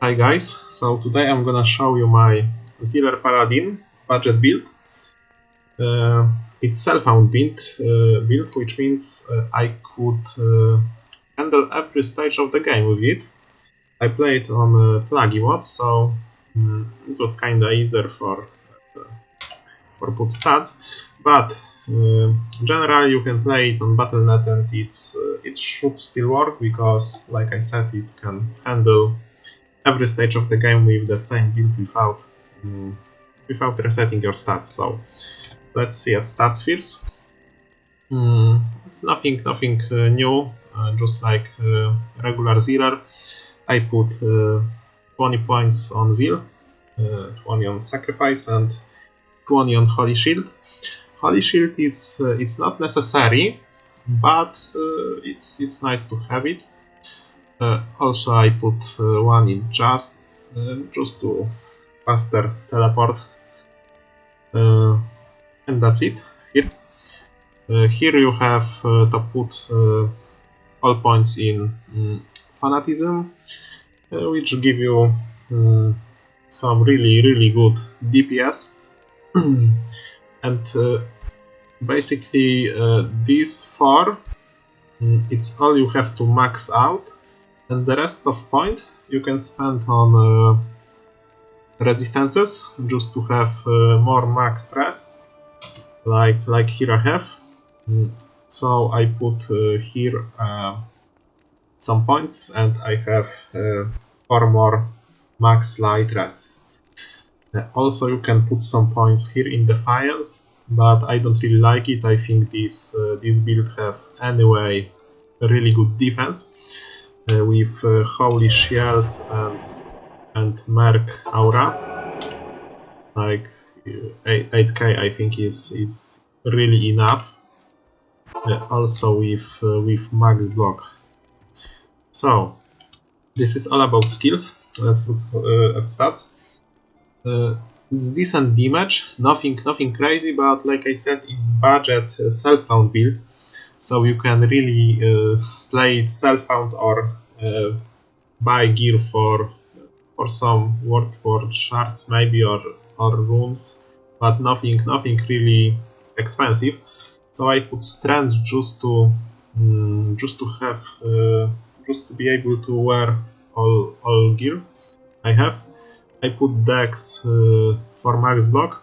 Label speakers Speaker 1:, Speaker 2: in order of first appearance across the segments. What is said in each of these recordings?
Speaker 1: Hi guys, so today I'm gonna show you my Zeal Paladin budget build. It's self-found build, which means I could handle every stage of the game with it. I played on pluggy mode, so it was kinda easier for put stats, but generally you can play it on Battle.net and it should still work because, like I said, it can handle every stage of the game with the same build without resetting your stats. So let's see at stats first. It's nothing new, just like regular Zealer. I put 20 points on Zeal, 20 on Sacrifice and 20 on Holy Shield. Holy Shield it's not necessary, but it's nice to have it. Also I put one in just to faster teleport, and that's it. Here you have to put all points in Fanatism, which give you some really good DPS. And basically these four, it's all you have to max out, and the rest of point you can spend on resistances just to have more max res, like here I have. So I put here some points and I have 4 more max light res. Also you can put some points here in Defiance, but I don't really like it. I think this build have anyway really good defense with Holy Shield and Merc Aura. Like 8k I think is really enough. Also with max block. So this is all about skills. Let's look at stats. It's decent damage, nothing crazy, but like I said, it's budget self-found build, so you can really play it self-found or buy gear for some word shards maybe or runes, but nothing really expensive. So I put strength just to have just to be able to wear all gear I have. I put dex for max block,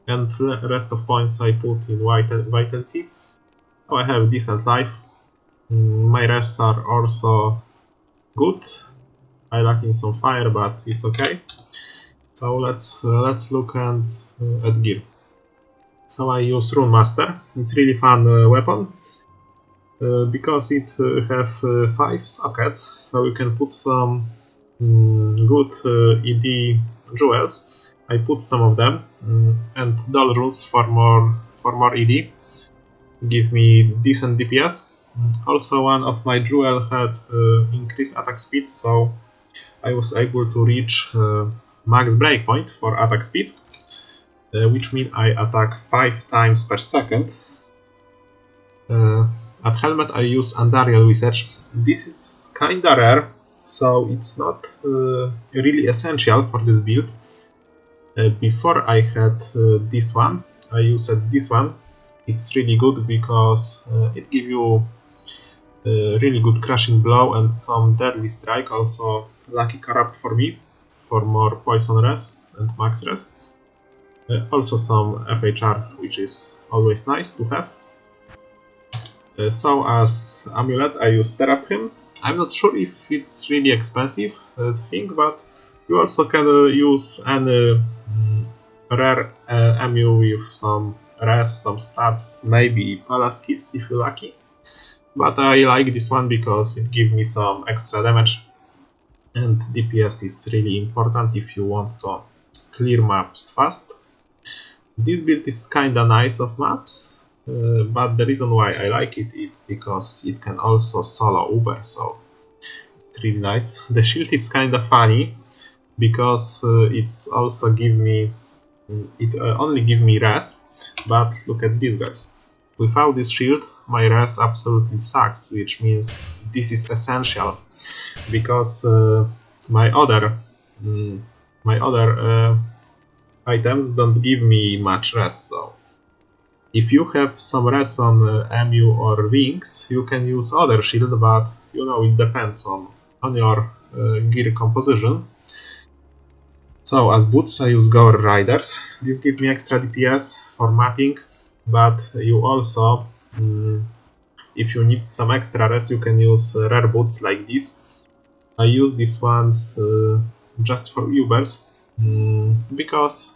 Speaker 1: and the rest of points I put in vitality. So I have decent life. My rests are also good. I lack in some fire, but it's okay. So let's look at gear. So I use Rune Master. It's really fun weapon because it have 5 sockets, so you can put some good ED jewels. I put some of them, and dual runes for more ED give me decent DPS. Also one of my jewel had increased attack speed, so I was able to reach max breakpoint for attack speed, which means I attack 5 times per second. At helmet I use Andariel Visage. This is kinda rare, so it's not really essential for this build. Before I had this one, I used this one. It's really good because it gives you really good crushing blow and some deadly strike. Also lucky corrupt for me for more poison res and max res. Also some FHR, which is always nice to have. So as amulet I use Seraphim. I'm not sure if it's really expensive thing, but you also can use any rare amu with some res, some stats, maybe palace kits if you're lucky. But I like this one because it gives me some extra damage, and DPS is really important if you want to clear maps fast. This build is kinda nice of maps. But the reason why I like it is because it can also solo Uber, so it's really nice. The shield is kinda funny because it's also give me only give me res, but look at these guys. Without this shield, my res absolutely sucks, which means this is essential because my other my other items don't give me much res, so if you have some res on Emu or Wings, you can use other shield, but you know it depends on your gear composition. So as boots I use Gaur Riders. These give me extra DPS for mapping, but you also, if you need some extra res, you can use rare boots like this. I use these ones just for Ubers, because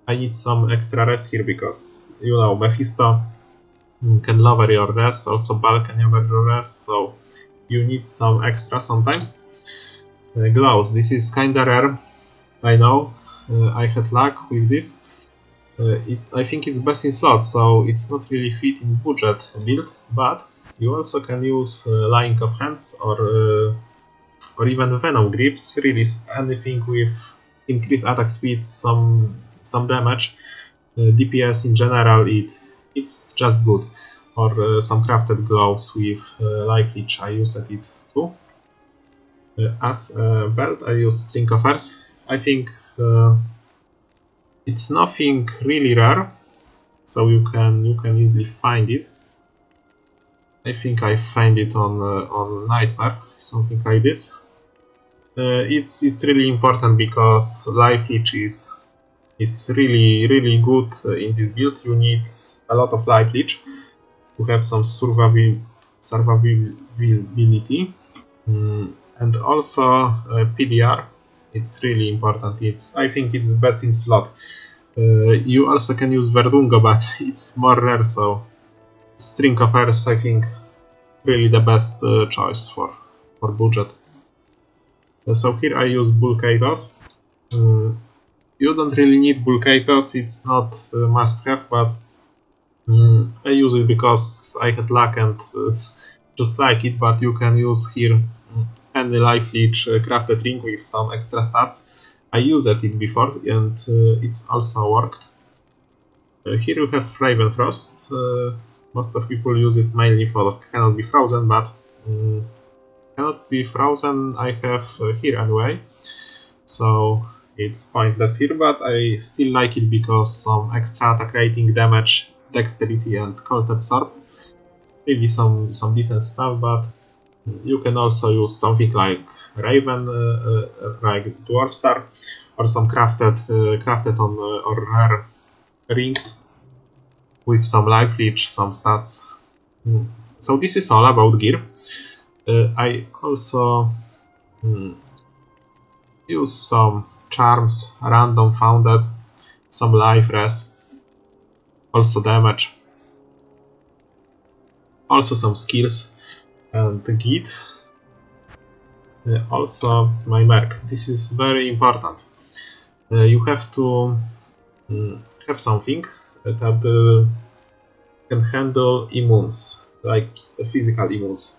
Speaker 1: I need some extra res here, because you know Mephisto can lower your res, also Bal can lower your res, so you need some extra sometimes. Gloves, this is kinda rare, I know, I had luck with this. I think it's best in slot, so it's not really fit in budget build, but you also can use Lying of Hands or even Venom Grips, release anything with increased attack speed, some damage, DPS in general, it's just good. Or some crafted gloves with life leech, I use it too. As a belt I use String of Earth. I think it's nothing really rare, so you can easily find it. I think I find it on Nightmare, something like this. It's really important because life leech is really good in this build. You need a lot of life leech to have some survivability, and also PDR. It's really important. I think it's best in slot. You also can use Verdungo, but it's more rare, so String of Earth I think really the best choice for budget. So here I use Bulkatos. You don't really need Bulkatos, it's not a must-have, but I use it because I had luck and just like it, but you can use here any life leech crafted ring with some extra stats. I used it before and it's also worked. Here you have Ravenfrost. Most of people use it mainly for Cannot Be Frozen, but Cannot Be Frozen I have here anyway, so it's pointless here, but I still like it because some extra attack rating, damage, dexterity and cold absorb. Maybe some defense stuff, but you can also use something like Raven, like Dwarf Star, or some crafted on or rare rings with some life leech, some stats. So this is all about gear. I also use some charms, random founded, some life res, also damage, also some skills and git. Also my merc. This is very important. You have to have something that can handle immunes, like physical immunes.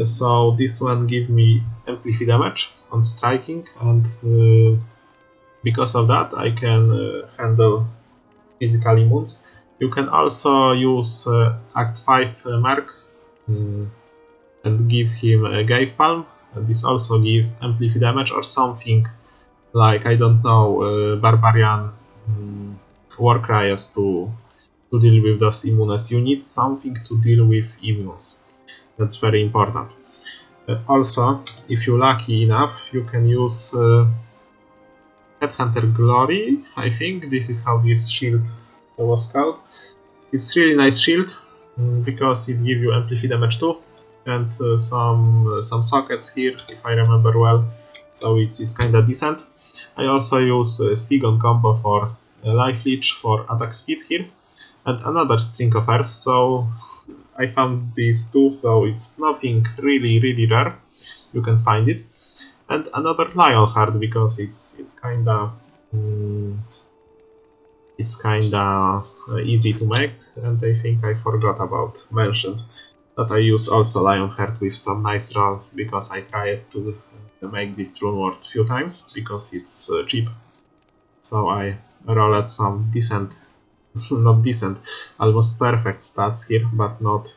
Speaker 1: So this one gives me amplify damage on striking, and because of that I can handle physical immunes. You can also use Act 5 Merc and give him a Gave Palm, and this also gives amplify damage or something like, I don't know, Barbarian Warcryers to deal with those immunes. You need something to deal with immunes. That's very important. Also, if you're lucky enough, you can use Headhunter Glory. I think this is how this shield was called. It's really nice shield because it gives you amplify damage too, and some sockets here, if I remember well. So it's kinda decent. I also use Sigon combo for life leech for attack speed here, and another String of Earth. So I found these two, so it's nothing really rare. You can find it, and another Lionheart because it's kinda easy to make, and I think I forgot about mentioned that I use also Lionheart with some nice roll because I tried to make this rune word few times because it's cheap. So I rolled some decent, not decent, almost perfect stats here, but not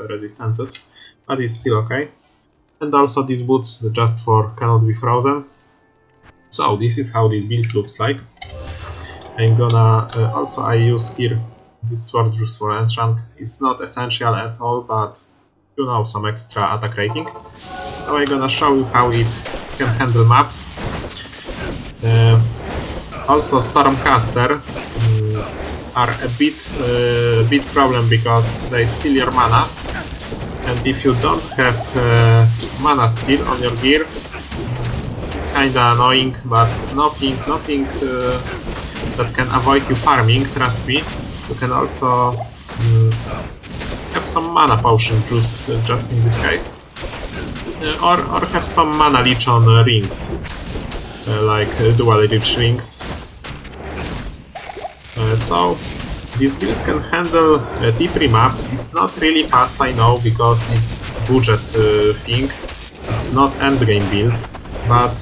Speaker 1: resistances, but it's still okay. And also these boots just for Cannot Be Frozen. So this is how this build looks like. I'm gonna also I use here this sword just for enchant. It's not essential at all, but you know, some extra attack rating. So I'm gonna show you how it can handle maps. Also Stormcaster are a bit problem because they steal your mana, and if you don't have mana steal on your gear, it's kinda annoying, but nothing that can avoid you farming, trust me. You can also have some mana potion just in this case, or have some mana leech on rings, like dual leech rings. So this build can handle T3 maps. It's not really fast, I know, because it's budget thing. It's not endgame build, but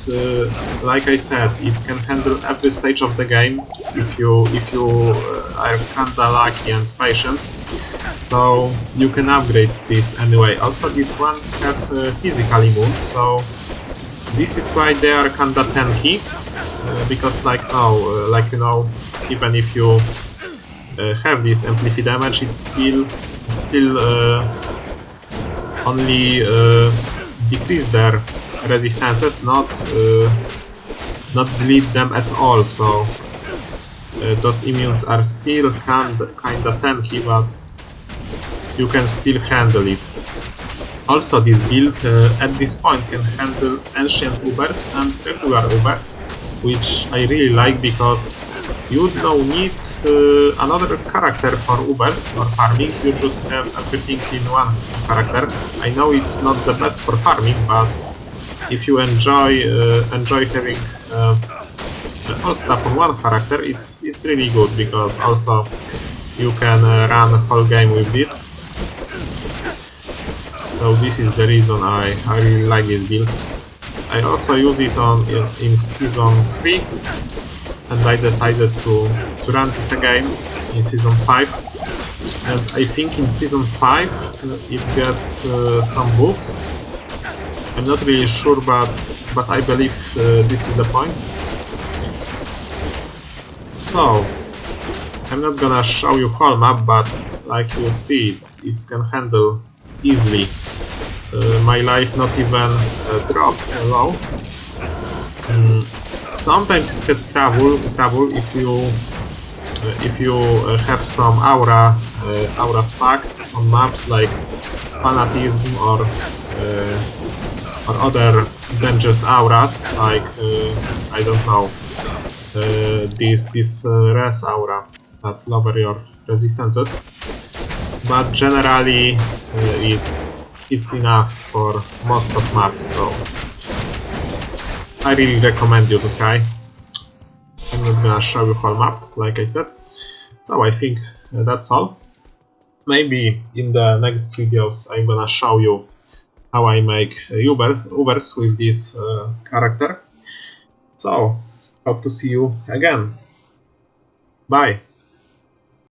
Speaker 1: like I said, it can handle every stage of the game if you are kinda lucky and patient. So you can upgrade this anyway. Also, these ones have physical immunes, so this is why they are kinda tanky. Because like you know, even if you have this amplify damage, it's still only decrease their resistances, not delete them at all. So those immunes are still kinda tanky, but you can still handle it. Also, this build at this point can handle ancient ubers and regular ubers, which I really like because you don't need another character for ubers or farming. You just have everything in one character. I know it's not the best for farming, but if you enjoy having all stuff on one character, it's really good, because also you can run a whole game with it. So this is the reason I really like this build. I also use it in Season 3, and I decided to run this again in Season 5. And I think in Season 5 it gets some buffs. I'm not really sure, but I believe this is the point. So I'm not gonna show you whole map, but like you see, it can handle easily. My life not even dropped low. Sometimes it has trouble if you have some aura specs on maps like fanatism or other dangerous auras, like I don't know, this res aura that lower your resistances. But generally it's enough for most of maps, so I really recommend you to try. I'm not gonna show you whole map, like I said. So I think that's all. Maybe in the next videos I'm gonna show you how I make ubers with this character. So hope to see you again. Bye!